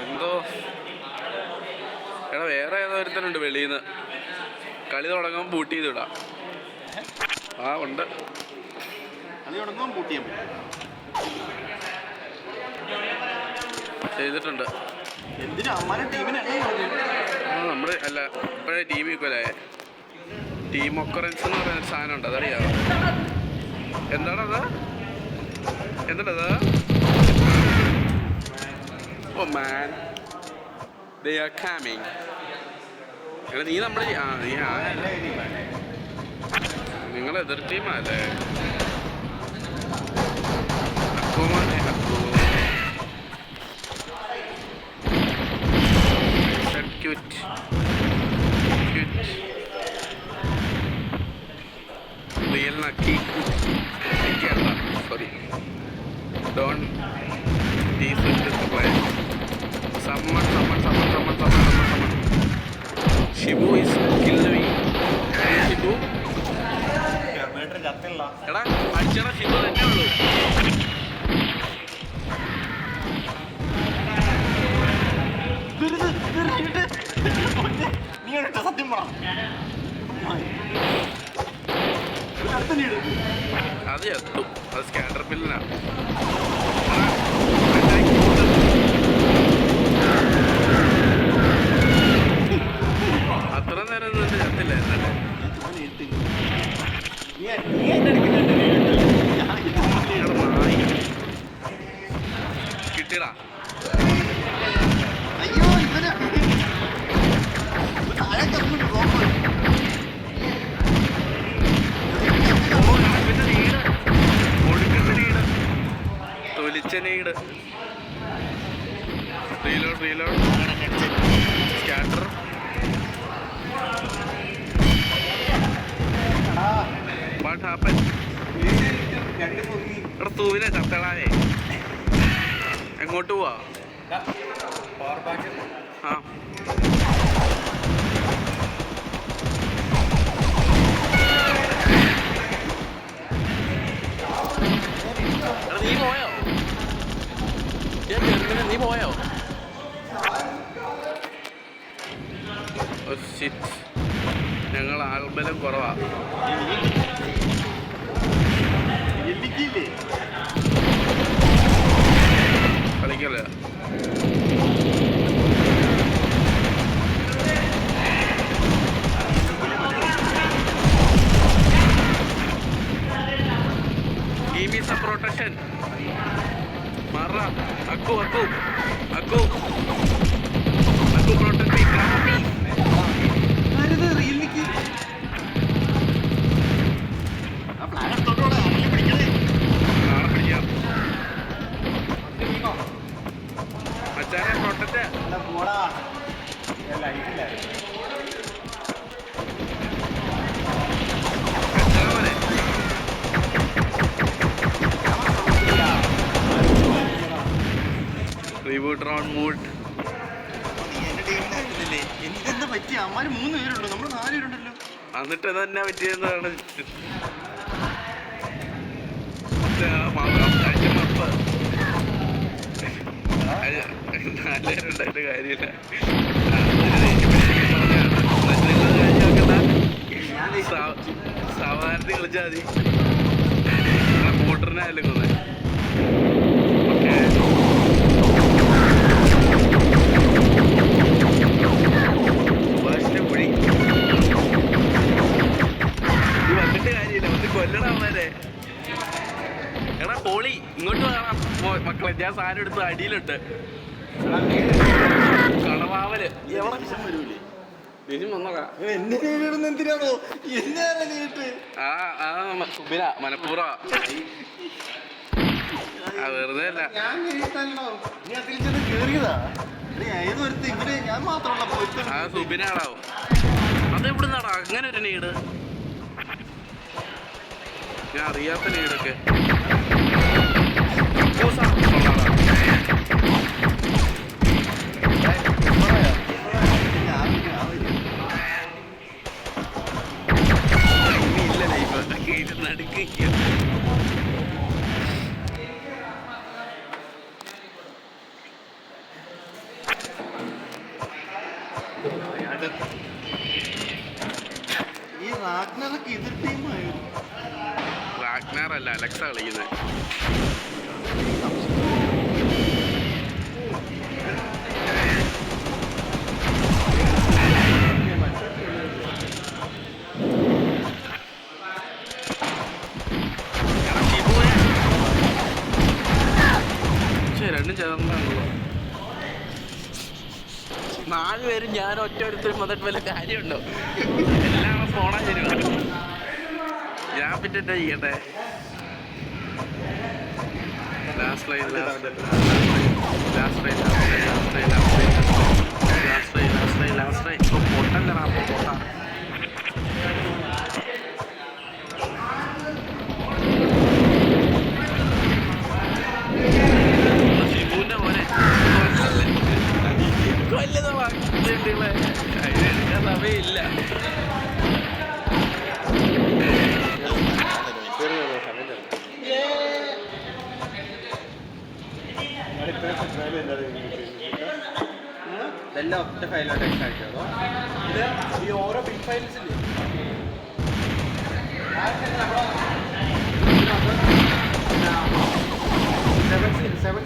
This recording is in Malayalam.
എന്തോ എടാ വേറെ ഏതോ ഒരുത്തനുണ്ട് വെളിയിൽ നിന്ന് കളി തുടങ്ങുമ്പോൾ ബൂട്ട് ചെയ്തിടാം. ആ ഉണ്ട്, കളി തുടങ്ങുമ്പോൾ ബൂട്ട് ചെയ്യാൻ ചെയ്തിട്ടുണ്ട്. എന്തിനാ അമ്മാരെ ടീമിനെ നമ്മുടെ അല്ല ഇപ്പോഴേ ടീം ഈക്വലായ ടീം ഒക്കറൻസ് എന്ന് പറയുന്ന സാധനം ഉണ്ട്, അതറിയാമോ? എന്താണത്? എന്താണത്? ഓ മാൻ, they are coming. എടാ നീ നമ്മുടെ നിങ്ങൾ എതിർ ടീമല്ലേ? റിയൽ നക്കി സോറി ഡോൺ someone Shibu is killed me. Shibu എടാ അടിച്ചടാ, ഷിബു തന്നെ ഉള്ളൂ. സത്യം പറ, അത് എത്തും, അത് സ്കാൻഡർ പില്ലിനാ. അത്ര നേരം നിന്നിട്ട് ചത്തില്ല എന്നല്ലേ? കിട്ടിയടാ. അയ്യോ ഇവന് തൊലിച്ചനീട് റീലോഡ് സ്കാറ്റർ. What happen? എടാ തൂവിനെ ചത്തളാനേ, എങ്ങോട്ട് പോവാ? ആ നീ പോയോ? നീ പോയോ? ഞങ്ങൾ ആൾബലം കുറവാ. കളിക്കല്ലേ? Give me some protection. Marra, Akku protect me, cover me. ആരത് റിയലിക്ക്? ആ പ്ലാൻ തൊട്ടോടെ അവനെ പിടിക്കണേ. നാളെ പിടിക്കാം മച്ചാനെ, പ്രൊട്ടക്റ്റ്. അല്ല പോടാ, ലൈഫിലായിരുന്നു. റിവൂട്ടർ ഓൺ മൂഡ്. എന്തെന്താ പറ്റിയ? അമ്മാര് 3 പേരുണ്ടോ? നമ്മൾ 4 പേരുണ്ടല്ലോ. എന്നിട്ട് തന്നെ പറ്റിയെന്നാണ്. നാലുപേരുണ്ടായിട്ട് കാര്യമില്ല. സാധാരണ കളിച്ചാൽ മതി. മോട്ടറിനായാലും കൊന്നേ. വന്നിട്ട് കാര്യമില്ല, വന്ന് കൊല്ലണവരെ. എടാ പോളി ഇങ്ങോട്ട് കാണാം മക്കളെ, ഞാൻ സാധനം എടുത്ത് അടിയിലുണ്ട്. കടവാവല് എവിടെ വിഷം വരൂലേ? ദേഷ്യം വന്നോക്കാം. എന്തിനാണോ എന്നെ സുബിന മനപ്പൂറ വെറുതെ അല്ല. ആ സുബിനാടാവും. അതെവിടുന്നാടാ അങ്ങനെ ഒരു നീട്? ഞാൻ അറിയാത്ത നീടൊക്കെ. ഇല്ല ലൈഫ് കേട്ട് നടുക്കുക. ഈ റാഗ്നറൊക്കെ എതിർ ടീമായിരുന്നു. റാഗ്നാർ അല്ല, അലക്സ കളിക്കുന്നത്. രണ്ടും ചേർന്നാണല്ലോ. 4 പേരും ഞാൻ ഒറ്റ ഒരുത്തരും വന്നിട്ട് വല്ല കാര്യമുണ്ടോ? എല്ലാവരും ഫോണാ തരുക. ഞാൻ പിന്നെ എന്താ ചെയ്യട്ടെ? Last line പൊട്ടല്ലടാ പൊട്ടാ. ഷിബുവിന്റെ മോനെ കൊല്ലുന്നോളാം. അതിനെടുക്കാൻ സമയമില്ല. ഇതെല്ലാം ഒറ്റ ഫയലോട്ട് എക്സ്ട്രാക്ടോ ഇത് ഈ ഓരോ ബിഗ് ഫയൽസില്ലേ സെവൻ